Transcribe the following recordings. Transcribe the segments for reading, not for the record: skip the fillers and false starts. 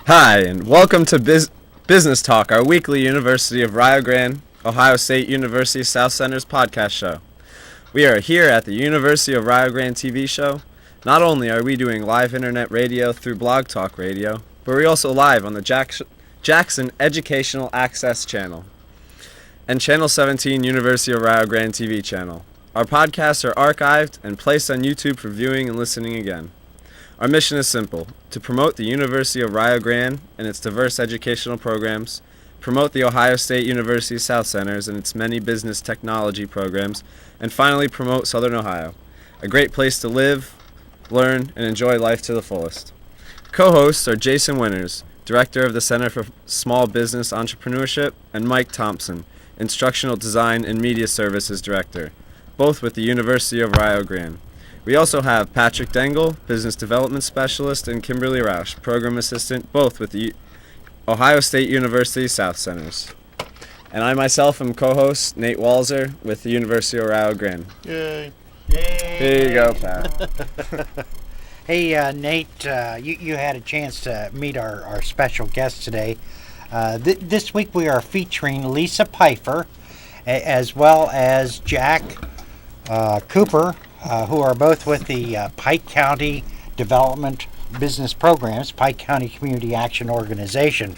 Hi, and welcome to Business Talk, our weekly University of Rio Grande, Ohio State University South Center's podcast show. We are here at the University of Rio Grande TV show. Not only are we doing live internet radio through Blog Talk Radio, but we're also live on the Jackson Educational Access Channel and Channel 17 University of Rio Grande TV channel. Our podcasts are archived and placed on YouTube for viewing and listening again. Our mission is simple: to promote the University of Rio Grande and its diverse educational programs, promote the Ohio State University South Centers and its many business technology programs, and finally promote Southern Ohio, a great place to live, learn, and enjoy life to the fullest. Co-hosts are Jason Winters, Director of the Center for Small Business Entrepreneurship, and Mike Thompson, Instructional Design and Media Services Director, both with the University of Rio Grande. We also have Patrick Dengel, Business Development Specialist, and Kimberly Roush, Program Assistant, both with the Ohio State University South Centers. And I myself am co-host Nate Walzer with the University of Rio Grande. Yay. Here you go, Pat. Hey, Nate, you had a chance to meet our special guest today. This week we are featuring Lisa Pfiefer, as well as Jack Cooper, who are both with the Pike County Development Business Programs, Pike County Community Action Organization.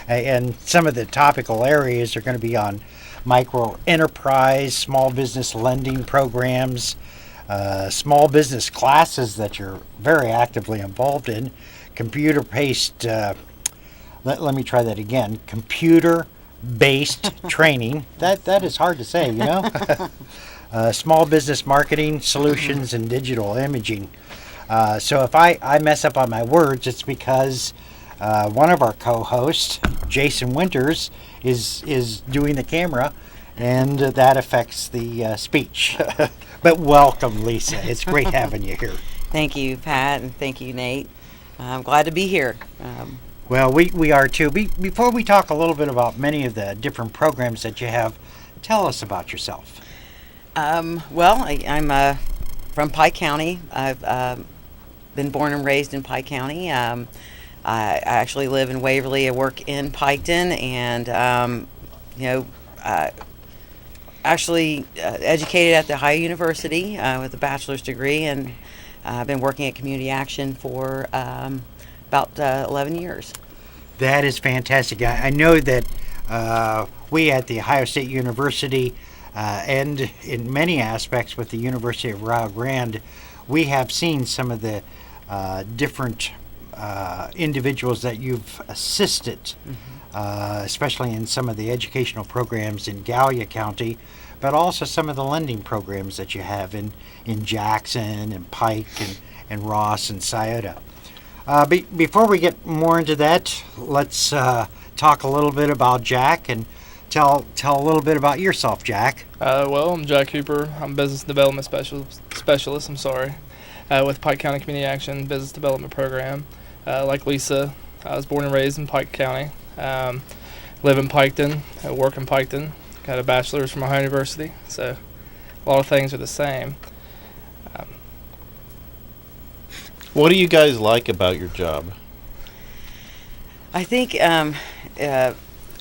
And some of the topical areas are going to be on microenterprise, small business lending programs, small business classes that you're very actively involved in, computer-based, let me try that again, computer-based training. That is hard to say, you know? Small business marketing solutions and digital imaging. So if I mess up on my words, it's because one of our co-hosts, Jason Winters, is doing the camera, and that affects the speech. But welcome, Lisa. It's great having you here. Thank you, Pat, and thank you, Nate. I'm glad to be here. Well, we are too. Before we talk a little bit about many of the different programs that you have, tell us about yourself. I'm from Pike County. I've been born and raised in Pike County. I actually live in Waverly. I work in Piketon, and actually educated at the Ohio University with a bachelor's degree, and I've been working at Community Action for about 11 years. That is fantastic. I know that we at the Ohio State University and in many aspects with the University of Rio Grande, we have seen some of the different individuals that you've assisted, especially in some of the educational programs in Gallia County, but also some of the lending programs that you have in Jackson and Pike and Ross and Scioto. Before we get more into that, let's talk a little bit about Jack and tell a little bit about yourself, Jack. Well, I'm Jack Cooper. I'm a business development specialist. With Pike County Community Action Business Development Program. Like Lisa, I was born and raised in Pike County. Live in Piketon, work in Piketon. Got a bachelor's from Ohio University, so a lot of things are the same. What do you guys like about your job? I think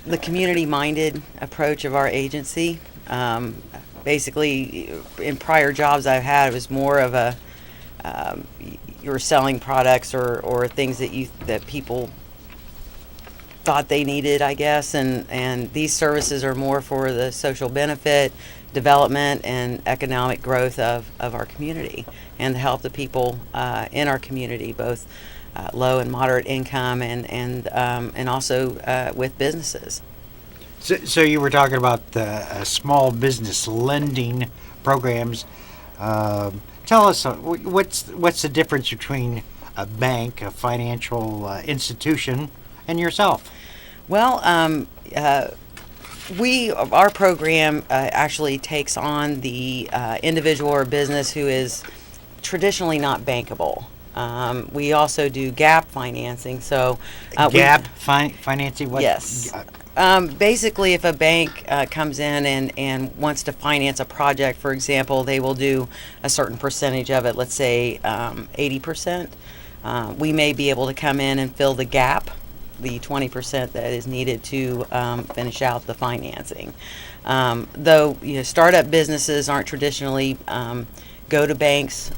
the community-minded approach of our agency. Basically, in prior jobs I've had, it was more of a you're selling products or things that people thought they needed, I guess, and these services are more for the social benefit, development, and economic growth of our community, and to help the people in our community, both low and moderate income, and also with businesses. So you were talking about the small business lending programs. Tell us what's the difference between a bank, a financial institution, and yourself? Well, our program actually takes on the individual or business who is traditionally not bankable. We also do gap financing. So gap financing. What? Yes. Basically, if a bank comes in and wants to finance a project, for example, they will do a certain percentage of it, let's say 80%. we may be able to come in and fill the gap, the 20% that is needed to finish out the financing. Though startup businesses aren't traditionally go to banks,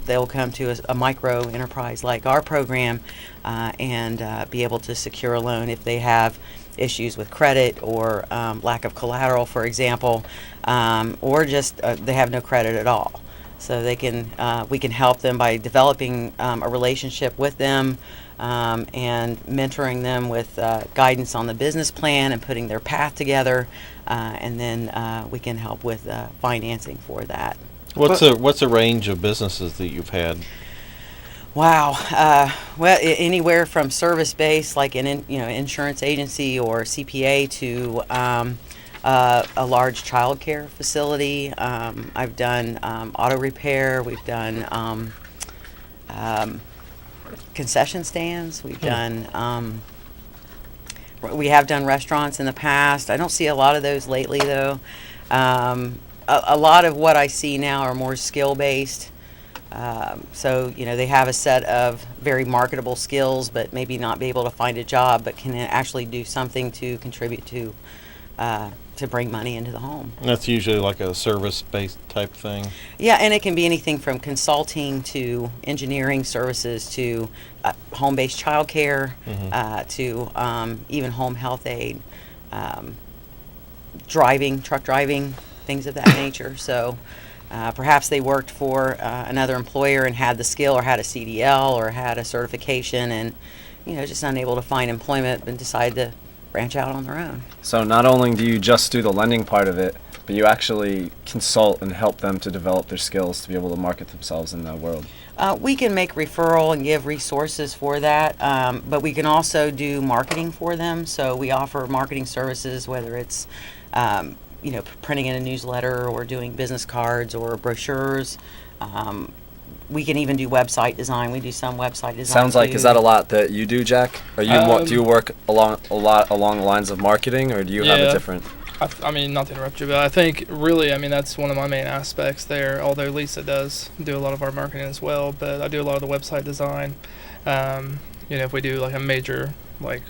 they'll come to a micro enterprise like our program and be able to secure a loan if they have issues with credit or lack of collateral, for example, or just they have no credit at all. So we can help them by developing a relationship with them and mentoring them with guidance on the business plan and putting their path together, and then we can help with financing for that. What's a range of businesses that you've had? Wow. Well, anywhere from service-based, like an insurance agency or CPA, to a large child care facility. I've done auto repair. We've done concession stands. We've done. We have done restaurants in the past. I don't see a lot of those lately, though. A lot of what I see now are more skill-based. So they have a set of very marketable skills, but maybe not be able to find a job, but can actually do something to contribute to bring money into the home. And that's usually like a service-based type thing. Yeah, and it can be anything from consulting to engineering services to home-based childcare, to even home health aid, truck driving, things of that nature. So perhaps they worked for another employer and had the skill or had a CDL or had a certification and just unable to find employment and decide to branch out on their own. So not only do you just do the lending part of it, but you actually consult and help them to develop their skills to be able to market themselves in that world. We can make referral and give resources for that, but we can also do marketing for them. So we offer marketing services, whether it's printing in a newsletter or doing business cards or brochures. We can even do website design. We do some website design. Sounds like, is that a lot that you do, Jack? Or do you work a lot along the lines of marketing, or do you have a different? I mean, not to interrupt you, but I think really, that's one of my main aspects there. Although Lisa does do a lot of our marketing as well, but I do a lot of the website design. If we do like a major, like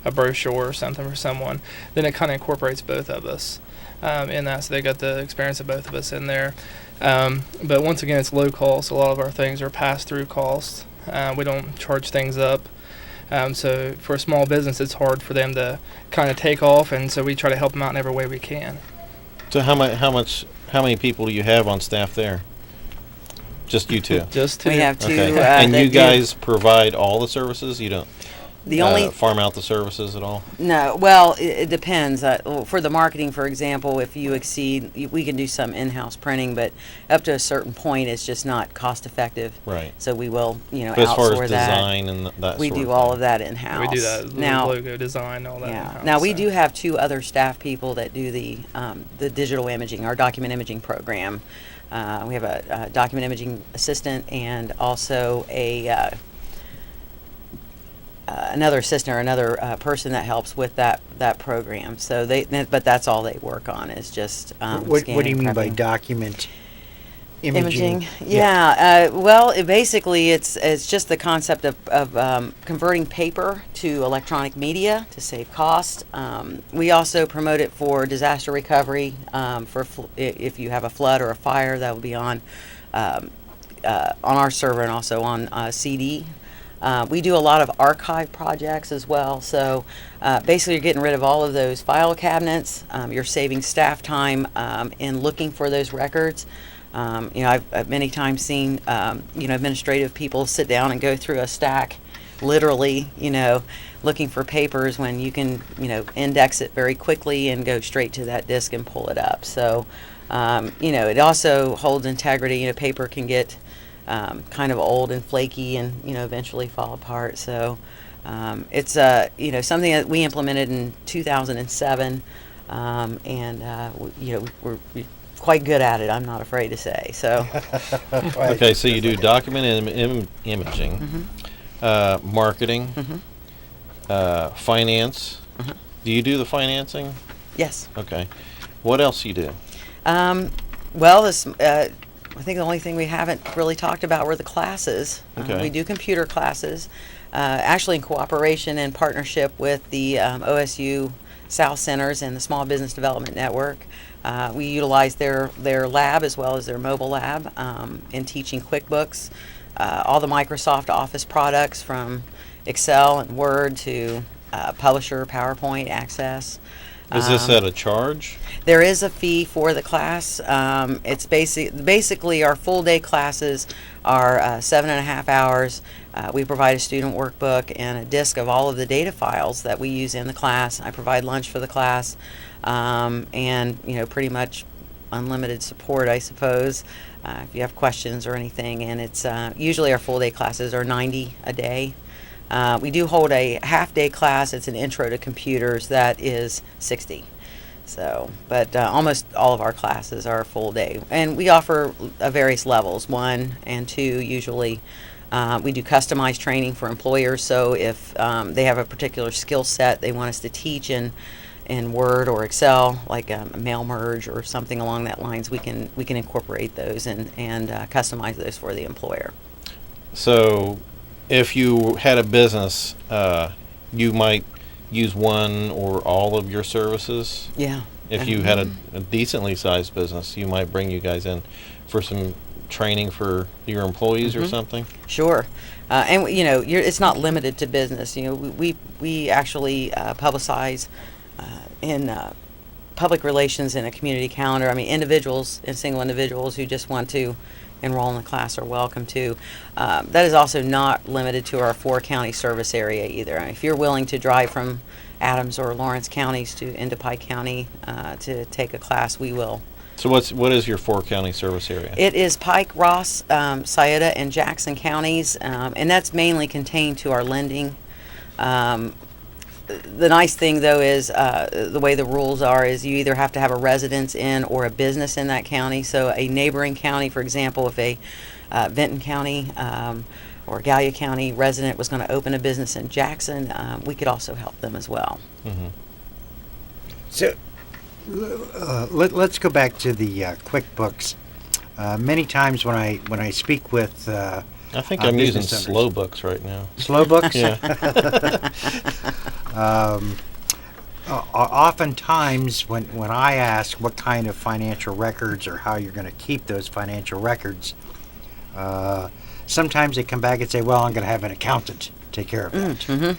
a brochure or something for someone, then it kind of incorporates both of us in that, so they got the experience of both of us in there. But once again, it's low cost. A lot of our things are pass-through costs. We don't charge things up. So for a small business, it's hard for them to kind of take off, and so we try to help them out in every way we can. So how many people do you have on staff there? Just you two? Just two. We have two. Okay. And you guys provide all the services? You don't farm out the services at all? No. Well, it depends. For the marketing, for example, if you exceed, we can do some in-house printing, but up to a certain point, it's just not cost-effective. Right. So we will, But outsource as far as that. design and that We sort do of all thing. of that in-house. We do that now, logo design, all that in-house. Now we so. do have two other staff people that do the digital imaging, our document imaging program. We have a document imaging assistant and also another assistant or another person that helps with that program. So but that's all they work on is just What do you mean by prepping. document imaging? Yeah. Well, basically it's just the concept of converting paper to electronic media to save cost. We also promote it for disaster recovery. If you have a flood or a fire, that will be on our server and also on CD. We do a lot of archive projects as well. So basically you're getting rid of all of those file cabinets. You're saving staff time in looking for those records. I've many times seen, administrative people sit down and go through a stack, literally, looking for papers when you can, index it very quickly and go straight to that disk and pull it up. So, it also holds integrity. Paper can get kind of old and flaky and, eventually fall apart. So it's, something that we implemented in 2007, we're quite good at it, I'm not afraid to say. So Okay, so you do document imaging, marketing, finance. Do you do the financing? yes. Okay. What else you do? Well, this I think the only thing we haven't really talked about were the classes. Okay. We do computer classes, actually in cooperation and partnership with the OSU South Centers and the Small Business Development Network. We utilize their lab as well as their mobile lab in teaching QuickBooks, all the Microsoft Office products from Excel and Word to Publisher, PowerPoint, Access. Is this at a charge? There is a fee for the class. It's basically our full day classes are 7.5 hours. We provide a student workbook and a disk of all of the data files that we use in the class. I provide lunch for the class, and pretty much unlimited support, I suppose, if you have questions or anything. And it's usually our full day classes are 90 a day. We do hold a half-day class. It's an intro to computers that is 60. So, but almost all of our classes are full day, and we offer various levels, 1 and 2 usually. We do customized training for employers. So if they have a particular skill set they want us to teach in Word or Excel, like a mail merge or something along that lines, we can incorporate those and customize those for the employer. So, if you had a business, you might use one or all of your services. Yeah. If you had a decently sized business, you might bring you guys in for some training for your employees or something. Sure. And it's not limited to business. We actually publicize in public relations in a community calendar. I mean, individuals and single individuals who just want to enroll in the class are welcome to. That is also not limited to our 4-county service area either. If you're willing to drive from Adams or Lawrence counties into Pike County to take a class, we will. So what is your 4-county service area? It is Pike, Ross, Scioto, and Jackson counties, and that's mainly contained to our lending. The nice thing, though, is the way the rules are is you either have to have a residence in or a business in that county. So a neighboring county, for example, if a Vinton County or Gallia County resident was going to open a business in Jackson, we could also help them as well. Mm-hmm. So let's go back to the QuickBooks. Many times when I speak with I think I'm using business owners. slow books right now. Slow books? Yeah. Oftentimes when I ask what kind of financial records or how you're going to keep those financial records, sometimes they come back and say, well, I'm going to have an accountant take care of that. Mm-hmm.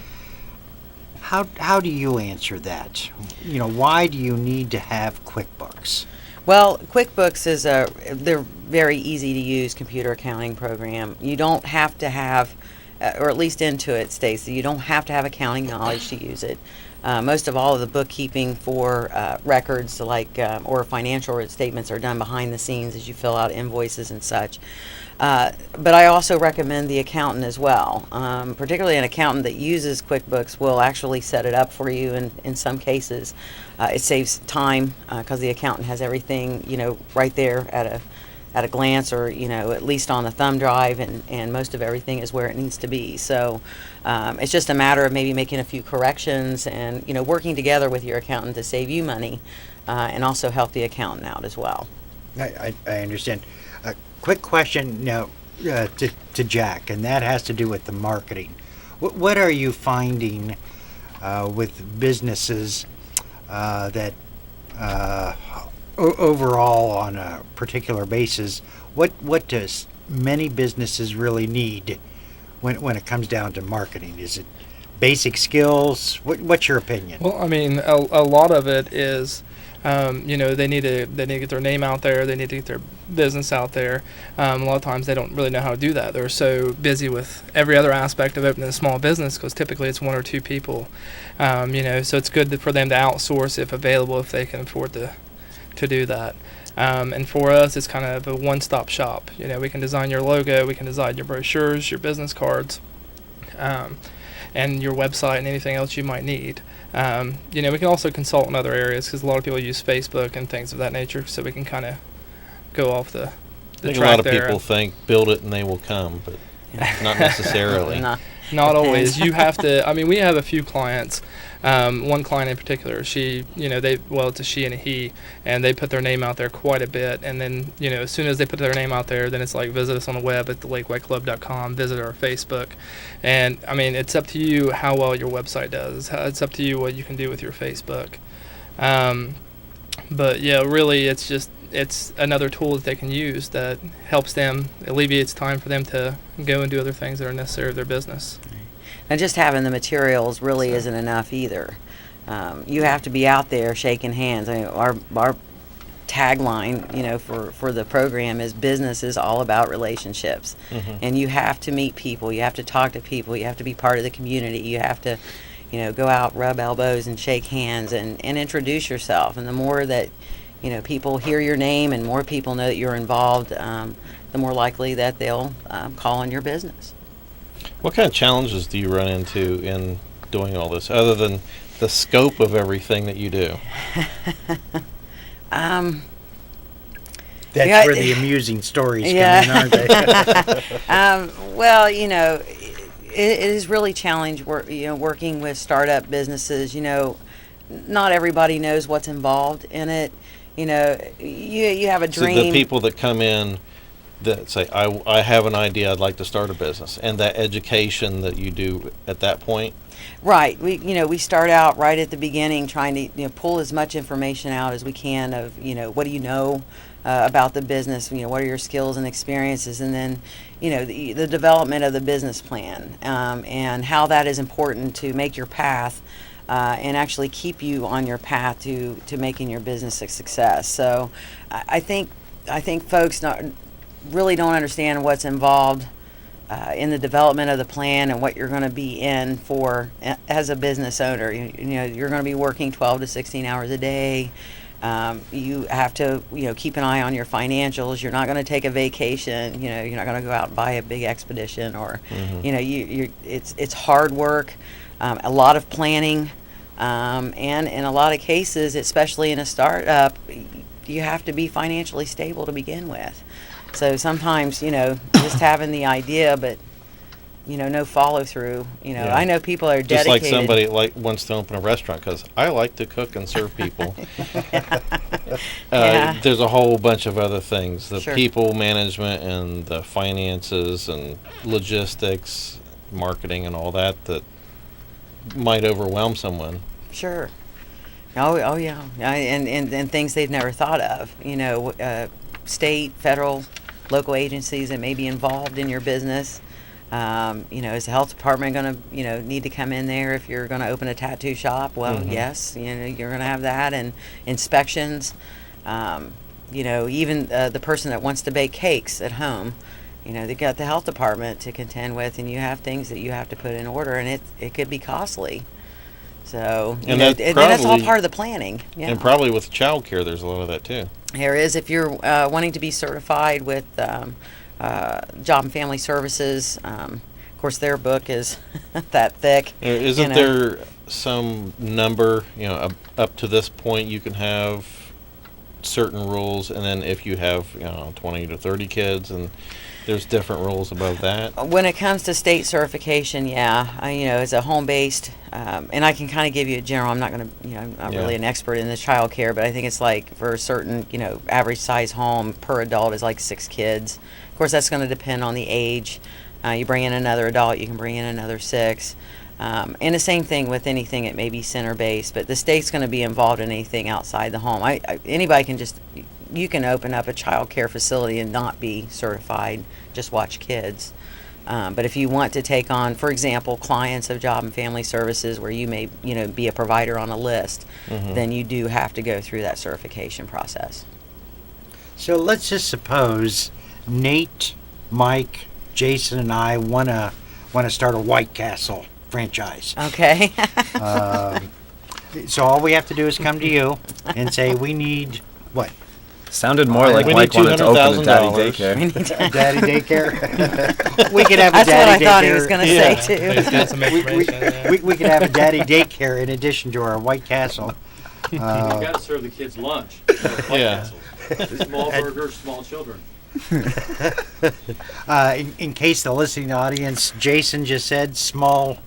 How do you answer that? Why do you need to have QuickBooks? Well, QuickBooks is they're very easy to use computer accounting program. You don't have to have, or at least Intuit states that you don't have to have accounting knowledge to use it. Most of all of the bookkeeping for records or financial statements are done behind the scenes as you fill out invoices and such. But I also recommend the accountant as well. Particularly an accountant that uses QuickBooks will actually set it up for you in some cases. It saves time because the accountant has everything right there at a glance, or at least on the thumb drive, and most of everything is where it needs to be. So it's just a matter of maybe making a few corrections and working together with your accountant to save you money and also help the accountant out as well. I understand. Quick question now to Jack, and that has to do with the marketing. What are you finding with businesses that overall on a particular basis, what does many businesses really need when it comes down to marketing? Is it basic skills? What's your opinion? Well, I mean, a lot of it is, they need to get their name out there. They need to get their business out there. A lot of times they don't really know how to do that. They're so busy with every other aspect of opening a small business because typically it's 1 or 2 people. So it's good for them to outsource if available, if they can afford to do that. And for us, it's kind of a one-stop shop. We can design your logo, we can design your brochures, your business cards, and your website and anything else you might need. We can also consult in other areas because a lot of people use Facebook and things of that nature, so we can kind of go off the I think track a lot of there. people think build it and they will come, but not necessarily. Not always. You have to. I mean, we have a few clients. One client in particular, she, it's a she and a he, and they put their name out there quite a bit. And then, as soon as they put their name out there, then it's like visit us on the web at thelakewayclub.com, visit our Facebook, and I mean, it's up to you how well your website does. It's up to you what you can do with your Facebook. But yeah, really, it's another tool that they can use that helps them, alleviates time for them to go and do other things that are necessary of their business. And just having the materials really isn't enough either. You have to be out there shaking hands. I mean, our tagline, for the program is business is all about relationships. And you have to meet people. You have to talk to people. You have to be part of the community. You have to, go out, rub elbows and shake hands and introduce yourself. And the more that, people hear your name and more people know that you're involved, the more likely that they'll call on your business. What kind of challenges do you run into in doing all this, other than the scope of everything that you do? That's where the amusing stories come in, aren't they? Well, it is really challenging working with startup businesses. Not everybody knows what's involved in it. You have a dream. So the people that come in that say, I have an idea, I'd like to start a business, and that education that you do at that point? Right. We start out right at the beginning trying to pull as much information out as we can of what do you know about the business, what are your skills and experiences, and then the development of the business plan, and how that is important to make your path and actually keep you on your path to making your business a success. So I think folks really don't understand what's involved in the development of the plan and what you're going to be in for as a business owner. You're going to be working 12 to 16 hours a day. You have to keep an eye on your financials. You're not going to take a vacation. You're not going to go out and buy a big expedition, or it's hard work, a lot of planning, and in a lot of cases, especially in a startup, you have to be financially stable to begin with. So sometimes, just having the idea, but, no follow through. I know people are dedicated. Just like somebody wants to open a restaurant because I like to cook and serve people. There's a whole bunch of other things, the people management and the finances and logistics, marketing and all that might overwhelm someone. Sure. Oh yeah. And things they've never thought of. State, federal, local agencies that may be involved in your business. Is the health department going to, need to come in there if you're going to open a tattoo shop? Well, yes, you're going to have that, and inspections. Even the person that wants to bake cakes at home, they've got the health department to contend with, and you have things that you have to put in order, and it could be costly. So, that's all part of the planning. Yeah. And probably with child care, there's a lot of that too. There is, if you're wanting to be certified with Job and Family Services. Of course, their book is that thick. Isn't there some number, up to this point you can have certain rules, and then if you have 20 to 30 kids, and there's different rules above that? When it comes to state certification, as a home-based, and I can kind of give you a general. I'm not going to, I'm not really an expert in the child care, but I think it's like for a certain, average size home per adult is like 6 kids. Of course, that's going to depend on the age. You bring in another adult, you can bring in another 6. And the same thing with anything that may be center-based, but the state's going to be involved in anything outside the home. Anybody can you can open up a child care facility and not be certified, just watch kids. But if you want to take on, for example, clients of Job and Family Services where you may, be a provider on a list, then you do have to go through that certification process. So let's just suppose Nate, Mike, Jason, and I want to start a White Castle franchise. Okay. So all we have to do is come to you and say we need what? Sounded more like Mike wanted to open a daddy daycare. Daddy daycare. We could have a daddy daycare. That's what I thought he was going to say too. He's got some information. We could have a daddy daycare in addition to our White Castle. You got to serve the kids lunch. Small burgers, small children. In case the listening audience, Jason just said small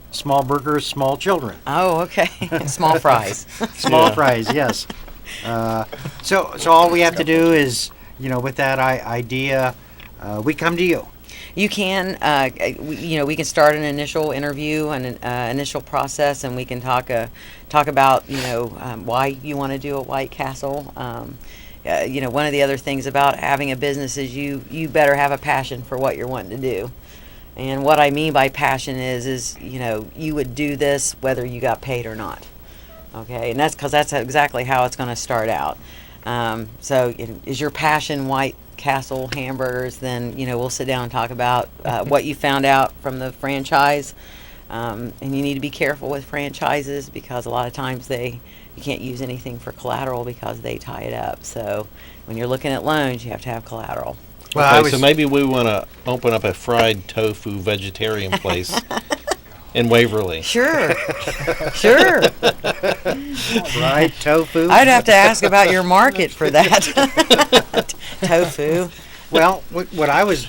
burgers, small children. Oh, okay. Small fries. Small fries, yes. So all we have to do is, with that idea, we come to you. You can, we can start an initial interview and an initial process, and we can talk about, why you want to do a White Castle. One of the other things about having a business is you better have a passion for what you're wanting to do. And what I mean by passion is you would do this whether you got paid or not. Okay, and that's exactly how it's going to start out. So is your passion White Castle hamburgers? Then we'll sit down and talk about what you found out from the franchise. And you need to be careful with franchises because a lot of times you can't use anything for collateral because they tie it up. So when you're looking at loans, you have to have collateral. Well, okay, so maybe we want to open up a fried tofu vegetarian place in Waverly. Sure. Fried tofu. I'd have to ask about your market for that. Tofu. Well, what I was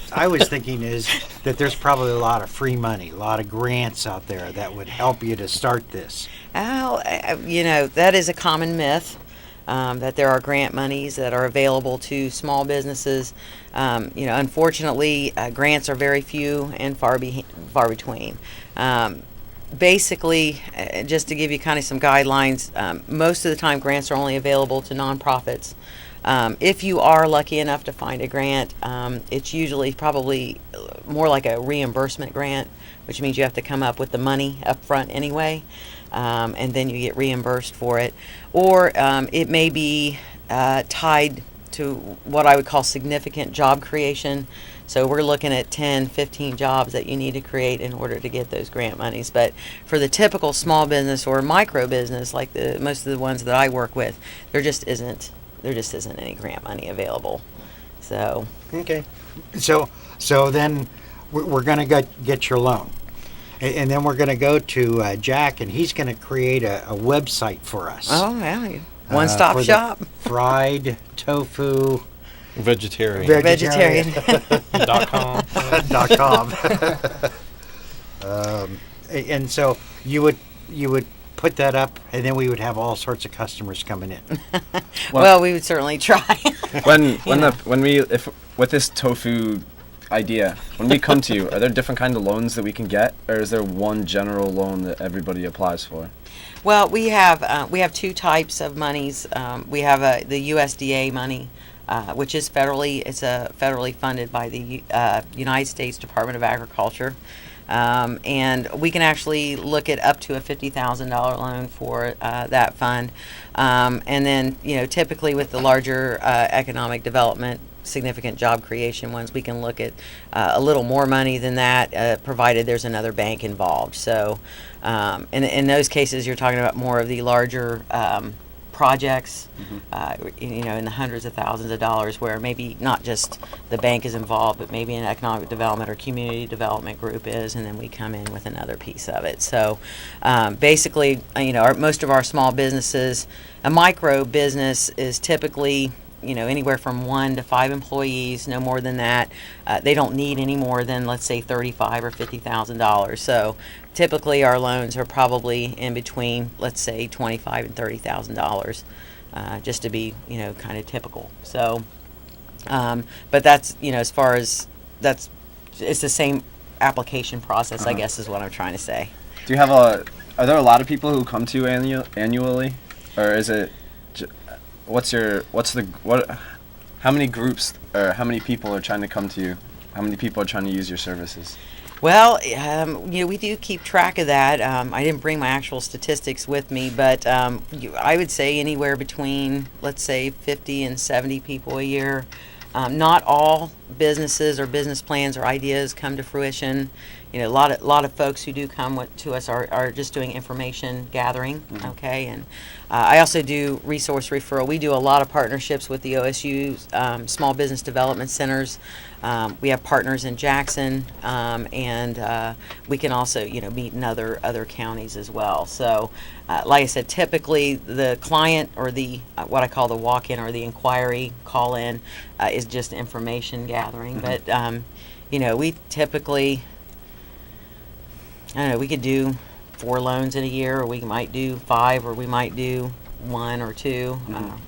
thinking is that there's probably a lot of free money, a lot of grants out there that would help you to start this. Oh, that is a common myth, that there are grant monies that are available to small businesses. Unfortunately, grants are very few and far between. Basically, just to give you kind of some guidelines, most of the time grants are only available to nonprofits. If you are lucky enough to find a grant, it's usually probably more like a reimbursement grant, which means you have to come up with the money up front anyway, and then you get reimbursed for it. Or it may be tied to what I would call significant job creation. So we're looking at 10, 15 jobs that you need to create in order to get those grant monies. But for the typical small business or micro business, like most of the ones that I work with, there just isn't any grant money available. So okay, so then we're going to get your loan, and then we're going to go to Jack, and he's going to create a website for us. Oh yeah, one-stop for shop. Fried tofu Vegetarian. .com. And so you would put that up, and then we would have all sorts of customers coming in. Well, we would certainly try. With this tofu idea, when we come to you, are there different kind of loans that we can get, or is there one general loan that everybody applies for? Well, we have two types of monies. We have the USDA money, which is federally funded by the United States Department of Agriculture. And we can actually look at up to a $50,000 loan for that fund. And then, typically with the larger economic development, significant job creation ones, we can look at a little more money than that, provided there's another bank involved. So in those cases, you're talking about more of the larger projects, in the hundreds of thousands of dollars, where maybe not just the bank is involved, but maybe an economic development or community development group is, and then we come in with another piece of it. So basically, most of our small businesses, a micro business is typically anywhere from 1 to 5 employees, no more than that. They don't need any more than, let's say, $35,000 or $50,000. So typically our loans are probably in between, let's say, $25,000 and $30,000, just to be, kind of typical. So, but that's, as far as it's the same application process, I guess, is what I'm trying to say. Do you have are there a lot of people who come to you annually, or is it? How many groups or how many people are trying to come to you? How many people are trying to use your services? Well, we do keep track of that. I didn't bring my actual statistics with me, but I would say anywhere between, let's say, 50 and 70 people a year. Not all businesses or business plans or ideas come to fruition. a lot of folks who do come to us are just doing information gathering. Okay, and I also do resource referral. We do a lot of partnerships with the OSU small business development centers. We have partners in Jackson, and we can also meet in other counties as well. So, like I said, typically the client or the what I call the walk-in or the inquiry call-in is just information gathering. But we typically, I don't know, we could do 4 loans in a year, or we might do 5, or we might do 1 or 2.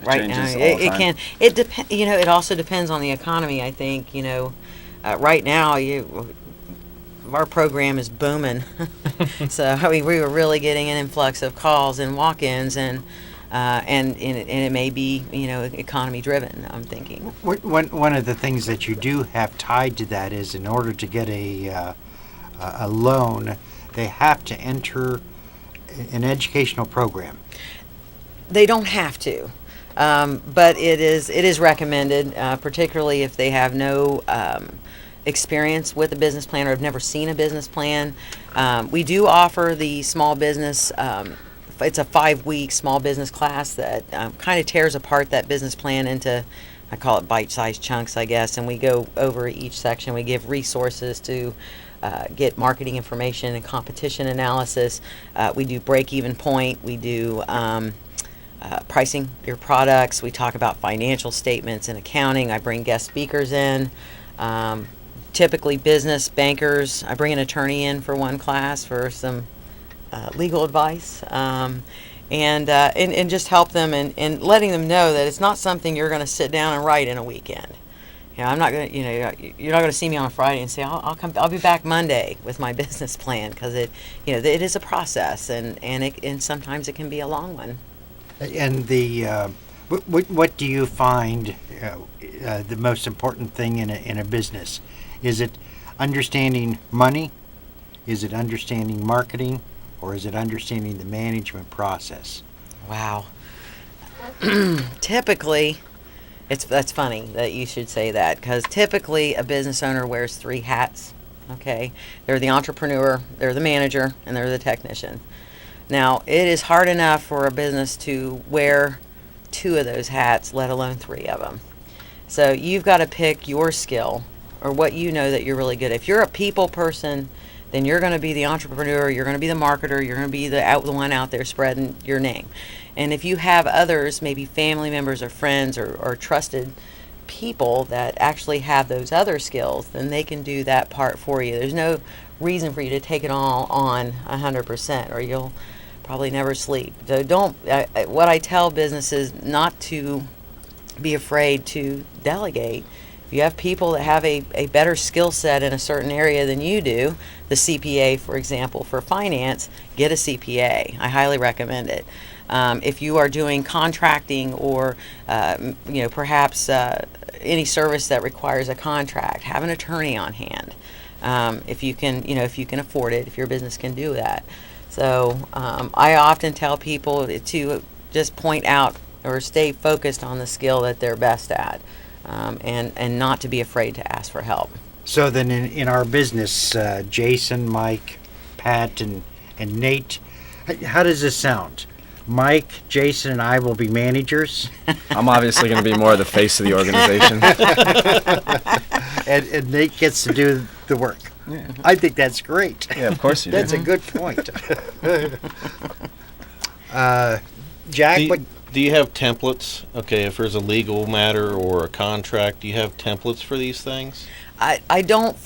Right now, it can. It depends. It also depends on the economy. I think. Right now, our program is booming. So I mean, we were really getting an influx of calls and walk-ins, and it may be economy driven. I'm thinking. One of the things that you do have tied to that is, in order to get a loan, they have to enter an educational program. They don't have to, but it is recommended, particularly if they have no experience with a business plan or have never seen a business plan. We do offer the small business. It's a 5-week small business class that kind of tears apart that business plan into, I call it bite-sized chunks, I guess, and we go over each section. We give resources to get marketing information and competition analysis. We do break-even point. We do pricing your products. We talk about financial statements and accounting. I bring guest speakers in. Typically business bankers. I bring an attorney in for one class for some legal advice, and just help them and letting them know that it's not something you're going to sit down and write in a weekend. I'm not going to, you're not going to see me on a Friday and say, I'll be back Monday with my business plan, because it is a process, and sometimes it can be a long one. And what do you find the most important thing in a business? Is it understanding money? Is it understanding marketing? Or is it understanding the management process? Wow. Typically, that's funny that you should say that, because typically a business owner wears 3 hats. Okay, they're the entrepreneur, they're the manager, and they're the technician. Now, it is hard enough for a business to wear 2 of those hats, let alone 3 of them. So you've got to pick your skill, or what that you're really good at. If you're a people person, then you're going to be the entrepreneur, you're going to be the marketer, you're going to be the one out there spreading your name. And if you have others, maybe family members or friends or trusted people that actually have those other skills, then they can do that part for you. There's no reason for you to take it all on 100%, or you'll probably never sleep. So what I tell businesses, not to be afraid to delegate. If you have people that have a better skill set in a certain area than you do, the CPA, for example, for finance, get a CPA. I highly recommend it. If you are doing contracting or, perhaps any service that requires a contract, have an attorney on hand. If you can afford it, if your business can do that. So I often tell people to just point out or stay focused on the skill that they're best at, and not to be afraid to ask for help. So then in our business, Jason, Mike, Pat, and Nate, how does this sound? Mike, Jason, and I will be managers. I'm obviously going to be more the face of the organization. and Nate gets to do the work. Yeah. I think that's great. Yeah, of course you do. That's a good point. Jack, do you have templates? Okay, if there's a legal matter or a contract, do you have templates for these things? I don't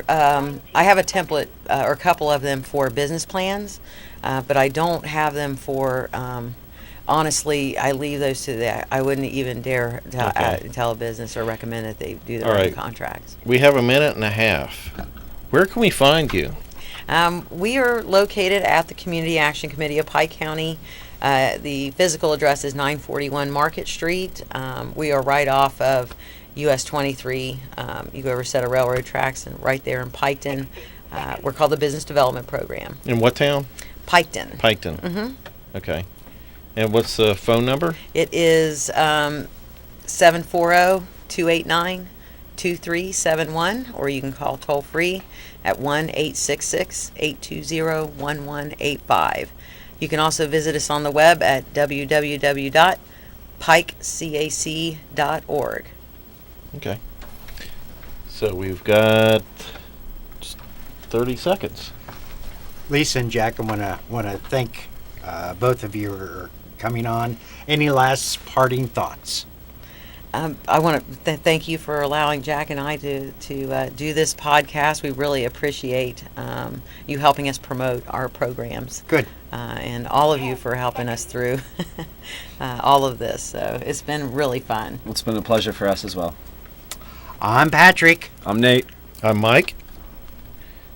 I have a template or a couple of them for business plans, but I don't have them for, honestly, I leave those to that. I wouldn't even dare tell a business or recommend that they do their own contracts. We have a minute and a half. Where can we find you? We are located at the Community Action Committee of Pike County. The physical address is 941 Market Street. We are right off of US 23. You go over a set of railroad tracks, and right there in Piketon. We're called the Business Development Program. In what town? Piketon. Piketon. Mm-hmm. Okay. And what's the phone number? It is 740-289-2955. 2371, or you can call toll free at 1-866-820-1185. You can also visit us on the web at www.pikecac.org. Okay. So we've got just 30 seconds. Lisa and Jack, I want to thank both of you for coming on. Any last parting thoughts? I want to thank you for allowing Jack and I to do this podcast. We really appreciate you helping us promote our programs. Good. And all of you for helping us through all of this. So it's been really fun. It's been a pleasure for us as well. I'm Patrick. I'm Nate. I'm Mike.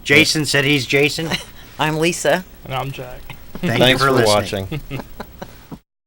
Jason said he's Jason. I'm Lisa. And I'm Jack. Thank Thanks you for listening. watching.